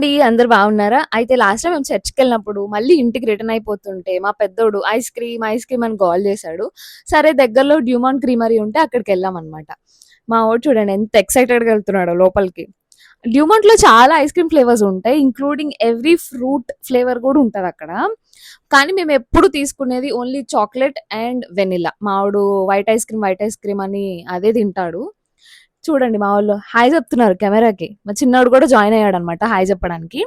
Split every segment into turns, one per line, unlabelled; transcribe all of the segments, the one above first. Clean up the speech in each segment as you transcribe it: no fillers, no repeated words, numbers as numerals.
అండి. అందరూ బాగున్నారా? అయితే లాస్ట్ టైమ్ మేము చర్చ్‌కెళ్ళినప్పుడు మళ్ళీ ఇంటికి రిటర్న్ అయిపోతుంటే మా పెద్దోడు ఐస్ క్రీమ్, ఐస్ క్రీమ్ అని గోల చేశాడు. సరే దగ్గరలో డ్యూమాన్ క్రీమరీ ఉంటే అక్కడికెళ్ళామనమాట. మా వోడు చూడండి ఎంత ఎక్సైటెడ్‌గా ఎళ్తున్నాడో లోపలికి. డ్యూమాంట్‌లో చాలా ఐస్ క్రీమ్ ఫ్లేవర్స్ ఉంటాయి. ఇంక్లూడింగ్ ఎవ్రీ ఫ్రూట్ ఫ్లేవర్ గూడా ఉంటదక్కడ. కానీ మేమెప్పుడు తీసుకునేది ఓన్లీ చాక్లేట్ అండ్ వెనిల్లా. మా వోడు వైట్ ఐస్ క్రీమ్ అని అదే తింటాడు. చూడండి మా వోళ్ళు హాయ్ చెప్తున్నారు కెమెరాకి. మా చిన్నోడు కూడా జాయిన్ అయ్యాడనమాట హాయ్ చెప్పడానికి.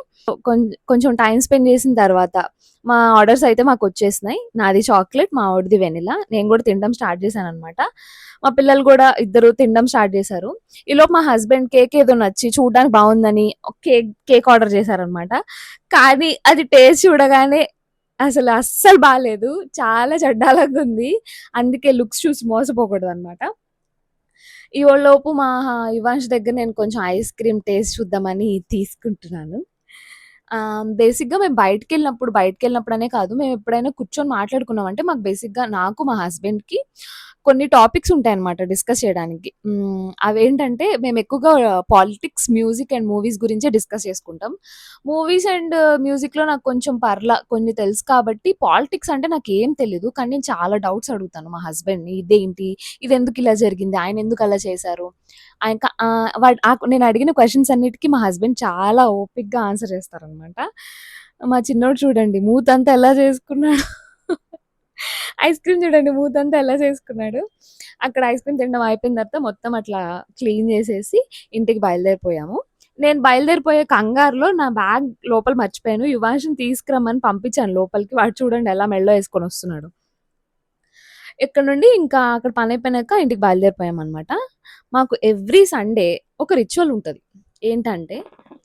కొంచెం టైమ్ స్పెండ్ చేసిన తర్వాత మా ఆర్డర్స్ అయితే మాకొచ్చేసినాయి. నాది చాక్లేట్, మా వోడిది వెనిల్లా. నేను కూడా తినడం స్టార్ట్ చేశాననమాట. మా పిల్లలు కూడా ఇద్దరు తినడం స్టార్ట్ చేశారు. ఈలోపు మా హస్బెండ్ కేక్ ఏదో నచ్చి చూడ్డానికి బాగుందని కేక్ ఆర్డర్ చేశారనమాట. కానీ అది టేస్ట్ చూడగానే అస్సలు బాలేదు. చాలా చెడ్డాలంగుంది. అందుకే లుక్స్ చూసి మోసపోకూడదనమాట. ఈలోపు మా ఇవాన్ష్ దగ్గర నేను కొంచెం ఐస్ క్రీమ్ టేస్ట్ చూద్దామని తీసుకుంటున్నాను. బేసిక్‌గా మేము బయటికెళ్ళినప్పుడనే కాదు, మేమెప్పుడైనా కూర్చొని మాట్లాడుకున్నామంటే మాకు బేసిక్‌గా నాకు, మా హస్బెండ్‌కి కొన్ని టాపిక్స్ ఉంటాయన్నమాట డిస్కస్ చేయడానికి. అవేంటంటే మేమెక్కువగా పాలిటిక్స్, మ్యూజిక్ అండ్ మూవీస్ గురించే డిస్కస్ చేసుకుంటాం. మూవీస్ అండ్ మ్యూజిక్‌లో నాకు కొంచెం కొన్ని తెలుసు కాబట్టి పాలిటిక్స్ అంటే నాకేం తెలీదు. కానీ నేను చాలా డౌట్స్ అడుగుతాను మా హస్బెండ్‌ని. ఇదేంటి? ఇదెందుకిలా జరిగింది? ఆయనెందుకలా చేశారు? ఆయన క నేను అడిగిన క్వెషన్స్ అన్నిటికి మా హస్బెండ్ చాలా ఓపికగా ఆన్సర్ చేస్తారనమాట. మా చిన్నోడు చూడండి మూతంతా ఎలా చేసుకున్నాడో. ఐస్ క్రీమ్ చూడండి మూతంతా ఎలా చేసుకున్నాడు. అక్కడ ఐస్ క్రీమ్ తినడం అయిపోయిన తర్వాత మొత్తం అట్లా క్లీన్ చేసేసి ఇంటికి బయలుదేరిపోయాము. నేను బయలుదేరిపోయే కంగారులో నా బ్యాగ్ లోపల మర్చిపోయాను. యువాన్ష్‌ని తీసుకురమ్మని పంపించాను లోపలికి. వాడు చూడండి ఎలా మెడలో ఏసుకొనొస్తున్నాడో. ఇక్కడ నుండి ఇంకా అక్కడ పనయిపోయినాక ఇంటికి బయలుదేరిపోయామనమాట. మాకు ఎవ్రీ సండే ఒక రిచువల్ ఉంటది. ఏంటంటే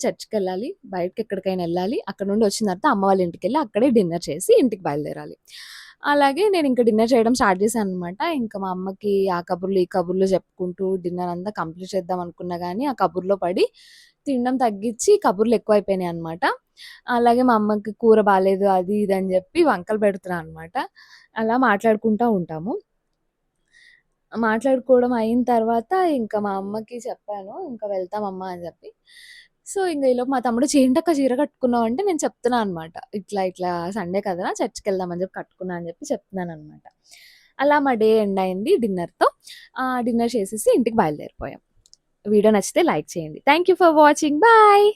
చర్చ్‌కెళ్ళాలి, బయటకెక్కడికైనా ఎళ్ళాలి. అక్కడ నుండి వచ్చిన తర్వాత అమ్మ వాళ్ళ ఇంటికెళ్ళి అక్కడే డిన్నర్ చేసి ఇంటికి బయలుదేరాలి. అలాగే నేనింక డిన్నర్ చేయడం స్టార్ట్ చేశాననమాట. ఇంకా మా అమ్మకి ఆ కబుర్లు, ఈ కబుర్లు చెప్పుకుంటూ డిన్నర్ అంతా కంప్లీట్ చేద్దాం అనుకున్నా గానీ, ఆ కబుర్లో పడి తినడం తగ్గిచ్చి కబుర్లు ఎక్కువైపోయినాయనమాట. అలాగే మా అమ్మకి కూర బాలేదు అది ఇది అని చెప్పి వంకలు పెడుతున్నా అనమాట. అలా మాట్లాడుకుంటా ఉంటాము. మాట్లాడుకోవడం అయిన తర్వాత ఇంకా మా అమ్మకి చెప్పాను. "ఇంక వెళ్తామమ్మా" అని చెప్పి. సో, ఇంగ ఈలోపు మా తమ్ముడు "ఏంటక్క చీర కట్టుకున్నావు" అంటే నేను చెప్తున్నా అనమాట. ఇట్లా సండే కదరా చర్చ్‌కెళ్దాం అని చెప్పి కట్టుకున్నా అని చెప్పి చెప్తున్నాననమాట. అలా మా డే ఎండ్ అయింది డిన్నర్‌తో. డిన్నర్ చేసేసి ఇంటికి బయలుదేరిపోయాం. వీడియో నచ్చితే లైక్ చేయండి. Thank you for watching. Bye.